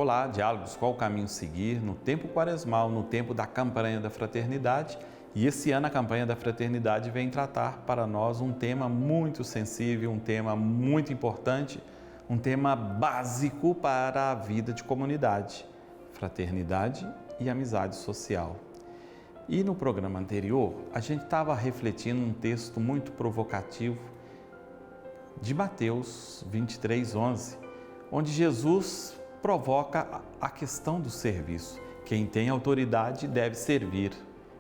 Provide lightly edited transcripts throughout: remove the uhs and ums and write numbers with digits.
Olá, diálogos, qual o caminho seguir no tempo quaresmal, no tempo da campanha da fraternidade. E esse ano a campanha da fraternidade vem tratar para nós um tema muito sensível, um tema muito importante, um tema básico para a vida de comunidade, fraternidade e amizade social. E no programa anterior, a gente estava refletindo um texto muito provocativo de Mateus 23:11, onde Jesus provoca a questão do serviço. Quem tem autoridade deve servir.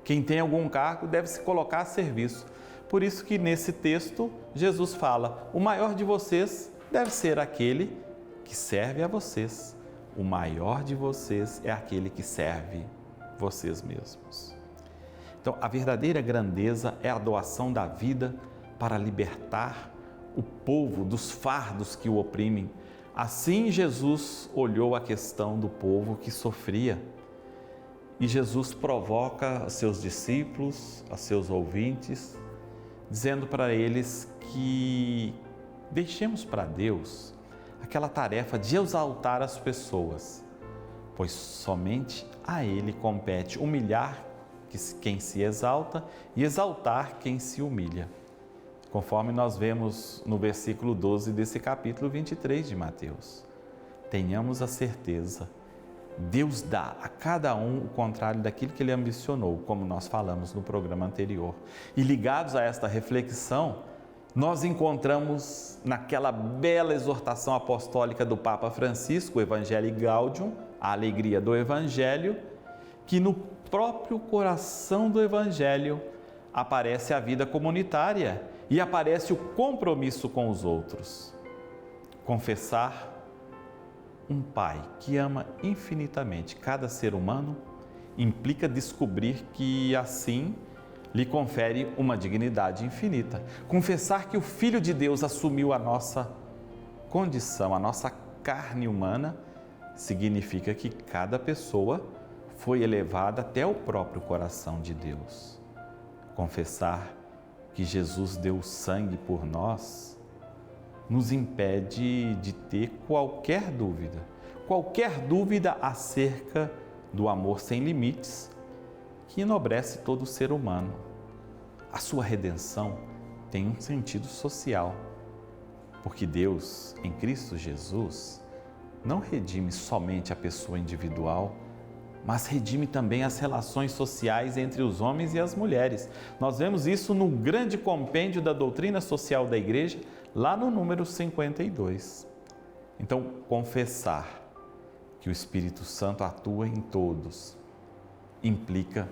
Quem tem algum cargo deve se colocar a serviço. Por isso que nesse texto Jesus fala: o maior de vocês deve ser aquele que serve a vocês. O maior de vocês é aquele que serve vocês mesmos. Então, a verdadeira grandeza é a doação da vida para libertar o povo dos fardos que o oprimem. Assim, Jesus olhou a questão do povo que sofria. E Jesus provoca a seus discípulos, a seus ouvintes, dizendo para eles que deixemos para Deus aquela tarefa de exaltar as pessoas, pois somente a Ele compete humilhar quem se exalta e exaltar quem se humilha, conforme nós vemos no versículo 12 desse capítulo 23 de Mateus. Tenhamos a certeza, Deus dá a cada um o contrário daquilo que Ele ambicionou, como nós falamos no programa anterior. E ligados a esta reflexão, nós encontramos naquela bela exortação apostólica do Papa Francisco, o Evangelii Gaudium, a alegria do Evangelho, que no próprio coração do Evangelho aparece a vida comunitária e aparece o compromisso com os outros. Confessar um Pai que ama infinitamente cada ser humano implica descobrir que assim lhe confere uma dignidade infinita. Confessar que o Filho de Deus assumiu a nossa condição, a nossa carne humana, significa que cada pessoa foi elevada até o próprio coração de Deus. Confessar que Jesus deu sangue por nós nos impede de ter qualquer dúvida acerca do amor sem limites que enobrece todo ser humano. A sua redenção tem um sentido social, porque Deus, em Cristo Jesus, não redime somente a pessoa individual, mas redime também as relações sociais entre os homens e as mulheres. Nós vemos isso no grande compêndio da doutrina social da Igreja, lá no número 52. Então, confessar que o Espírito Santo atua em todos implica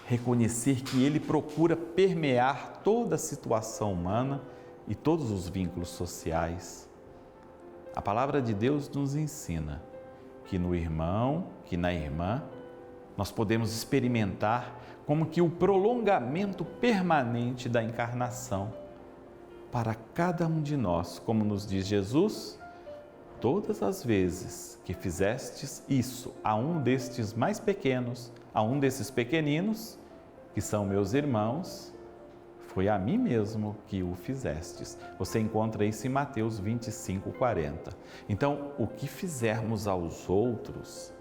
reconhecer que ele procura permear toda a situação humana e todos os vínculos sociais. A palavra de Deus nos ensina que no irmão, que na irmã, nós podemos experimentar como que o prolongamento permanente da encarnação. Para cada um de nós, como nos diz Jesus, todas as vezes que fizestes isso a um destes mais pequenos, a um desses pequeninos, que são meus irmãos, foi a mim mesmo que o fizestes. Você encontra isso em Mateus 25:40. Então, o que fizermos aos outros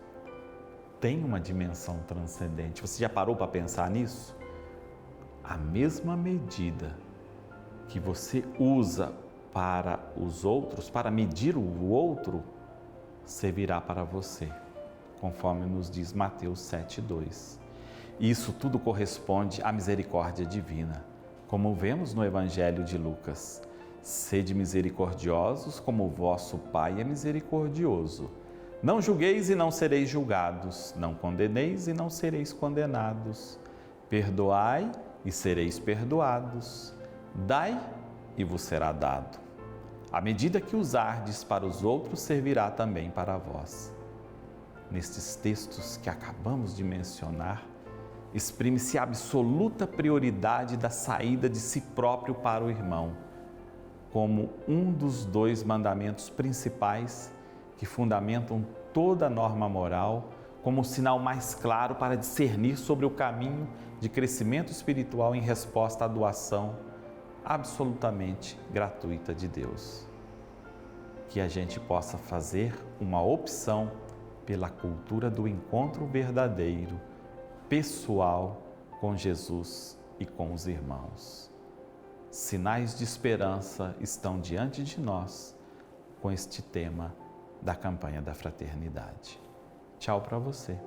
tem uma dimensão transcendente. Você já parou para pensar nisso? A mesma medida que você usa para os outros, para medir o outro, servirá para você, conforme nos diz Mateus 7:2. Isso tudo corresponde à misericórdia divina, como vemos no Evangelho de Lucas. Sede misericordiosos, como o vosso Pai é misericordioso. Não julgueis e não sereis julgados, não condeneis e não sereis condenados. Perdoai e sereis perdoados. Dai e vos será dado. A medida que usardes para os outros servirá também para vós. Nestes textos que acabamos de mencionar, exprime-se a absoluta prioridade da saída de si próprio para o irmão, como um dos dois mandamentos principais que fundamentam toda a norma moral, como o sinal mais claro para discernir sobre o caminho de crescimento espiritual em resposta à doação absolutamente gratuita de Deus. Que a gente possa fazer uma opção pela cultura do encontro verdadeiro, pessoal com Jesus e com os irmãos. Sinais de esperança estão diante de nós com este tema da campanha da fraternidade. Tchau para você.